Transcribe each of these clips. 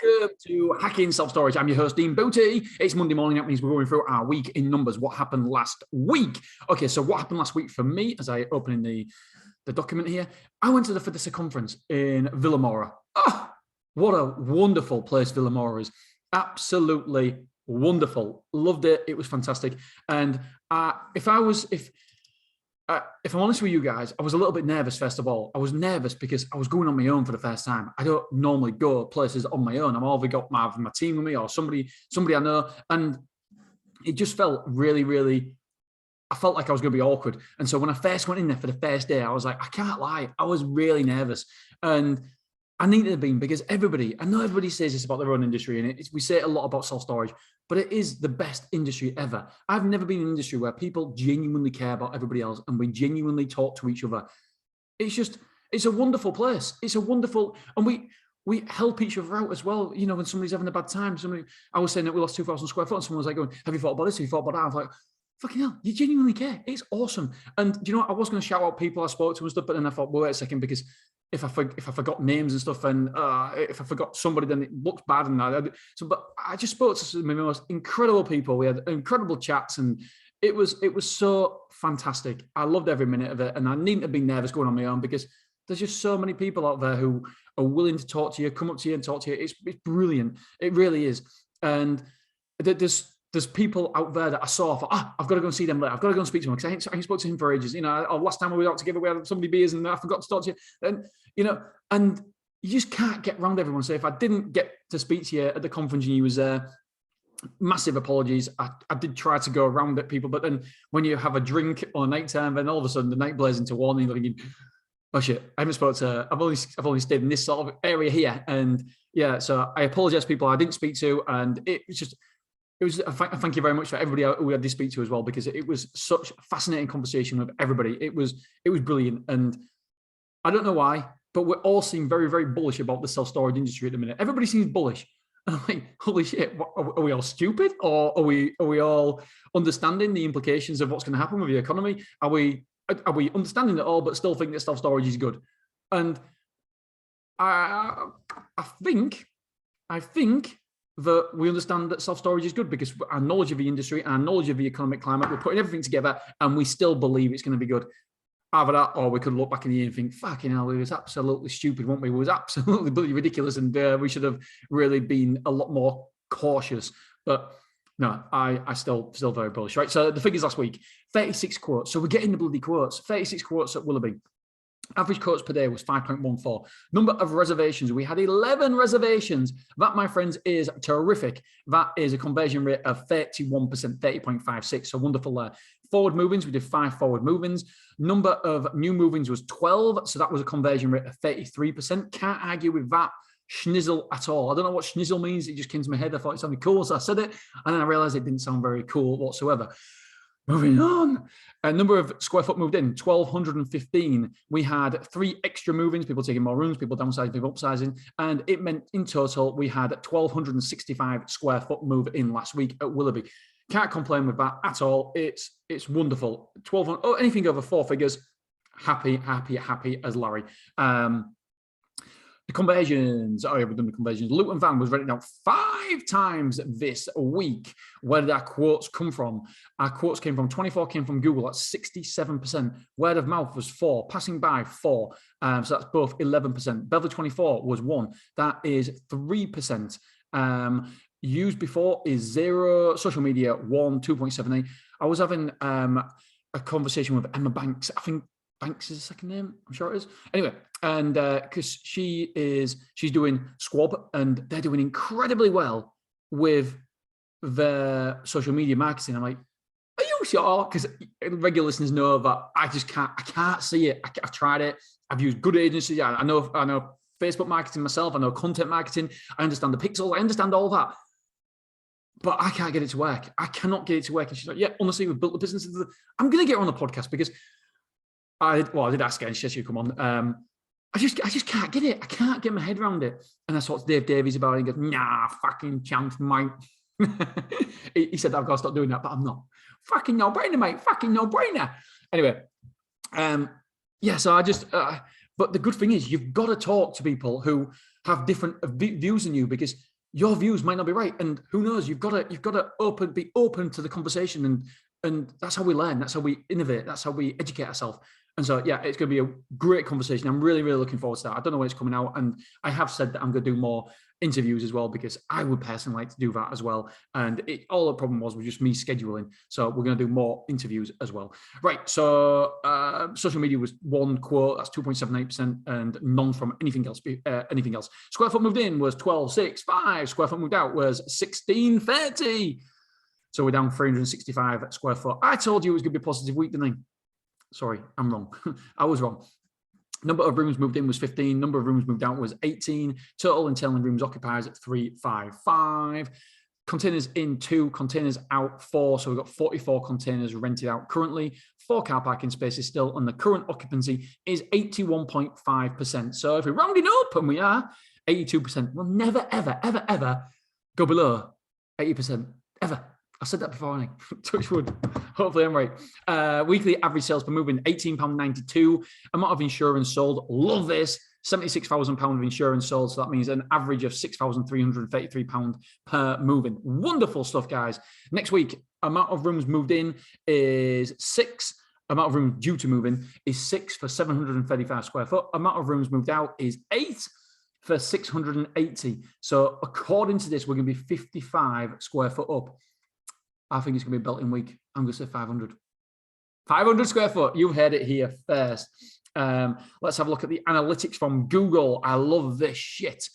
Welcome to Hacking Self-Storage. I'm your host, Dean Booty. It's Monday morning. That means we're going through our week in numbers. What happened last week? Okay, so what happened last week for me, as I open in the document here, I went to the FIDISA conference in Villamora. Oh, what a wonderful place Villamora is. Absolutely wonderful. Loved it. It was fantastic. And if I'm honest with you guys, I was a little bit nervous, first of all. I was nervous because I was going on my own for the first time. I don't normally go places on my own. I've either got my team with me or somebody I know. And it just felt really, I felt like I was going to be awkward. And so when I first went in there for the first day, I was like, I can't lie, I was really nervous. And I needed to have been, because I know everybody says this about their own industry, and we say it a lot about self-storage, but it is the best industry ever. I've never been in an industry where people genuinely care about everybody else and we genuinely talk to each other. It's a wonderful place. It's a wonderful, and we help each other out as well. You know, when somebody's having a bad time, I was saying that we lost 2,000 square foot, and someone was like going, have you thought about this? Have you thought about that? I was like, fucking hell, you genuinely care. It's awesome. And do you know what? I was going to shout out people I spoke to and stuff, but then I thought, well, wait a second, because if I forgot names and stuff, and if I forgot somebody, then it looks bad. But I just spoke to some of the most incredible people. We had incredible chats, and it was so fantastic. I loved every minute of it, and I needn't have been nervous going on my own, because there's just so many people out there who are willing to talk to you, come up to you and talk to you. It's brilliant. It really is. And there's people out there that I saw. I thought, I've got to go and see them later. I've got to go and speak to them, because I ain't spoke to him for ages. You know, last time we were out together, we had so many beers, and I forgot to talk to you. And you know, and you just can't get around everyone. So if I didn't get to speak to you at the conference and you was there, massive apologies. I did try to go around it, people, but then when you have a drink on a night time, then all of a sudden the night blares into one, and you're thinking, oh shit, I haven't spoken to. I've only stayed in this sort of area here, and yeah. So I apologize, people I didn't speak to, and it was thank you very much for everybody who we had to speak to as well, because it was such a fascinating conversation with everybody. It was brilliant, and I don't know why, but we all seem very, very bullish about the self-storage industry at the minute. Everybody seems bullish. And I'm like, holy shit, are we all stupid? Or are we all understanding the implications of what's going to happen with the economy? Are we understanding it all, but still think that self-storage is good? And I think that we understand that self-storage is good, because our knowledge of the industry and our knowledge of the economic climate, we're putting everything together, and we still believe it's going to be good. Either that, or we could look back in the year and think, fucking hell, it was absolutely stupid, weren't we? It was absolutely bloody ridiculous, and we should have really been a lot more cautious. But no, I still very bullish, right? So the figures last week, 36 quotes. So we're getting the bloody quotes. 36 quotes at Willerby. Average quotes per day was 5.14. Number of reservations, we had 11 reservations. That, my friends, is terrific. That is a conversion rate of 31%, 30.56. So wonderful there. Forward move-ins, we did 5 forward move-ins. Number of new move-ins was 12. So that was a conversion rate of 33%. Can't argue with that schnizzle at all. I don't know what schnizzle means. It just came to my head. I thought it sounded cool, so I said it. And then I realized it didn't sound very cool whatsoever. Moving on. A number of square foot moved in, 1,215. We had 3 extra move-ins, people taking more rooms, people downsizing, people upsizing. And it meant in total, we had 1,265 square foot move in last week at Willerby. Can't complain with that at all. It's wonderful. 1,200, anything over 4 figures, happy as Larry. The conversions, we've done the conversions. Luton Van was rented out 5 times this week. Where did our quotes come from? Our quotes came from 24, came from Google, that's 67%. Word of mouth was 4, passing by 4. So that's both 11%. Beverly 24 was 1, that is 3%. Used before is 0. Social media 1, 2.78. I was having a conversation with Emma Banks. I think Banks is the second name. I'm sure it is. Anyway, and because she's doing Squab, and they're doing incredibly well with their social media marketing. I'm like, are you sure? Because regular listeners know that I can't see it. I've tried it. I've used good agencies. I know Facebook marketing myself. I know content marketing. I understand the pixels. I understand all that. But I can't get it to work. I cannot get it to work. And she's like, yeah, honestly, we've built the business. I'm going to get her on the podcast, because I did ask her, and she said she'd come on. I just can't get it. I can't get my head around it. And I talked to Dave Davies about it, and he goes, nah, fucking chance, mate. He said, I've got to stop doing that, but I'm not. Fucking no-brainer, mate. Fucking no-brainer. Anyway, yeah, so I just, But the good thing is you've got to talk to people who have different views than you, because your views might not be right. And who knows, you've got to be open to the conversation. And that's how we learn. That's how we innovate. That's how we educate ourselves. And so, yeah, it's going to be a great conversation. I'm really, really looking forward to that. I don't know when it's coming out. And I have said that I'm going to do more interviews as well, because I would personally like to do that as well. And all the problem was just me scheduling. So we're going to do more interviews as well. Right. So social media was one quote. That's 2.78%, and none from anything else. Square foot moved in was 12.65. Square foot moved out was 16.30. So we're down 365 square foot. I told you it was going to be a positive week, didn't I? Sorry, I'm wrong. I was wrong. Number of rooms moved in was 15. Number of rooms moved out was 18. Total internal rooms occupied at 355. Containers in 2, containers out 4. So we've got 44 containers rented out currently. 4 car parking spaces still, and the current occupancy is 81.5%. So if we're rounding up, and we are 82%, we'll never, ever, ever, ever go below 80%. Ever. I said that before, haven't I? Touch wood. Hopefully I'm right. Weekly average sales per moving, £18.92. Amount of insurance sold. Love this. £76,000 of insurance sold. So that means an average of £6,333 per moving. Wonderful stuff, guys. Next week, amount of rooms moved in is 6. Amount of rooms due to move in is 6 for 735 square foot. Amount of rooms moved out is 8 for 680. So according to this, we're going to be 55 square foot up. I think it's going to be a belting week. I'm going to say 500. 500 square foot. You've heard it here first. Let's have a look at the analytics from Google. I love this shit.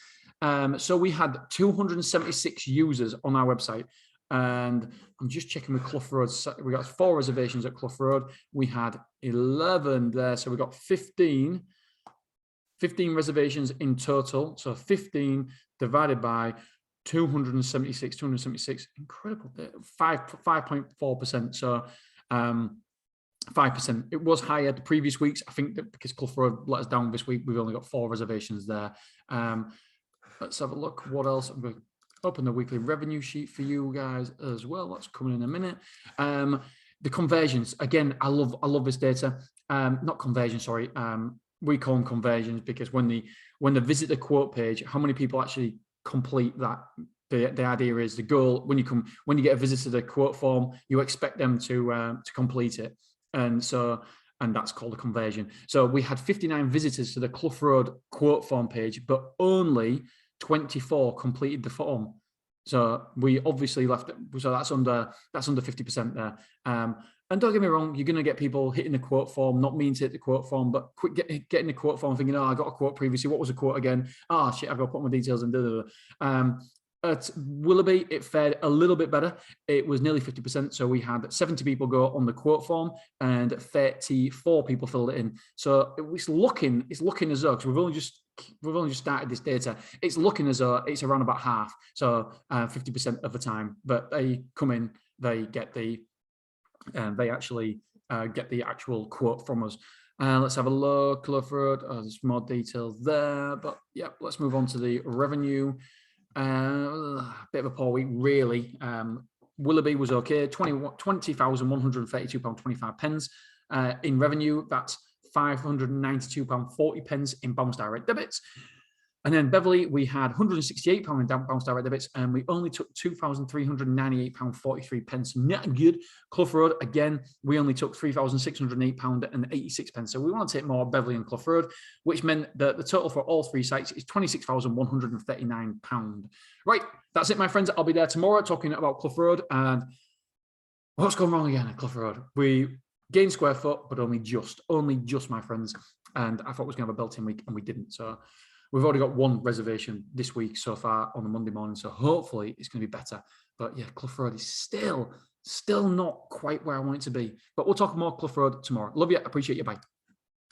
So we had 276 users on our website. And I'm just checking with Clough Road. We got 4 reservations at Clough Road. We had 11 there. So we got 15 reservations in total. So 15 divided by 276, incredible, 5.4%. So 5%. It was higher the previous weeks. I think that because Clough Road let us down this week, we've only got 4 reservations there. Let's have a look. What else? I'm going to open the weekly revenue sheet for you guys as well. That's coming in a minute. The conversions, again, I love this data. Not conversions, sorry. We call them conversions because when they visit the quote page, how many people actually complete that? The idea is the goal when you get a visit to the quote form, you expect them to complete it, and that's called a conversion. So we had 59 visitors to the Clough Road quote form page, but only 24 completed the form. So we obviously left it. So that's under 50% there. And don't get me wrong, you're going to get people hitting the quote form, not meaning to hit the quote form, but getting the quote form thinking, oh, I got a quote previously. What was the quote again? Oh, shit, I've got to put my details in. At Willerby, it fared a little bit better. It was nearly 50%. So we had 70 people go on the quote form and 34 people filled it in. So it's looking as though, because we've only just started this data, it's looking as though it's around about half. So 50% of the time, but they come in, they get they actually get the actual quote from us. Let's have a look. Clough Road. Oh, there's more details there, but yeah, let's move on to the revenue. Bit of a poor week, really. Willerby was okay. £20,132.25 in revenue. That's £592.40 in bounce direct debits. And then Beverley, we had £168 in bounce direct debits, and we only took £2,398.43. Not good. Clough Road, again, we only took £3,608.86. So we want to take more Beverley and Clough Road, which meant that the total for all 3 sites is £26,139. Right, that's it, my friends. I'll be there tomorrow talking about Clough Road. And what's gone wrong again at Clough Road? We gained square foot, but only just, my friends. And I thought we was going to have a belting week, and we didn't. So we've already got 1 reservation this week so far on the Monday morning, so hopefully it's going to be better. But yeah, Clough Road is still not quite where I want it to be. But we'll talk more Clough Road tomorrow. Love you. Appreciate you. Bye.